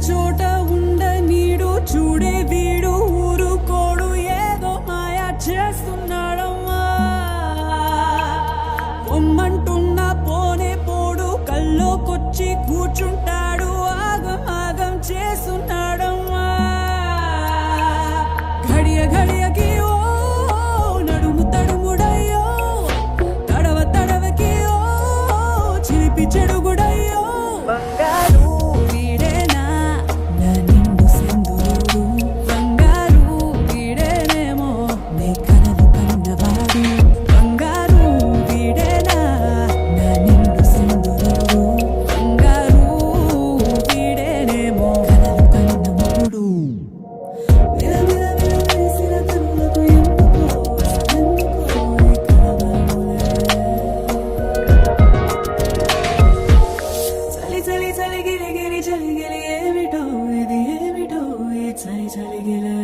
చోట ఉండ నీడు చూడే వీడు ఊరుకోడు ఏదో మాయా చేస్తున్నాడమ్మా పొమ్మంటున్నా పోనే పోడు కల్లోకొచ్చి కూర్చుంటాడు ఆగం ఆగం చేస్తున్నాడమ్మా ఘడియ ఘడియకి ఓ నడుము తడుముడయ్యో తడవ తడవకి ఓ చిలిపి చెడుగుడయ్యో బంగారు వీడేనా నా నిండు సింధురుడు బంగారు వీడేనేమో నీ కలలు కన్నవాడు బంగారు వీడేనా నా నిండు సింధురుడు బంగారు వీడేనేమో కలలు కన్నవాడు విలవిల విలవేసిన కనులకు ఎందుకో అసలెందుకో ఈ కలవరములే చలి చలి చలి గిలి గిలి చలి గిలి ఏమిటో ఇది ఏమిటో ఈ చలి చలి గిలి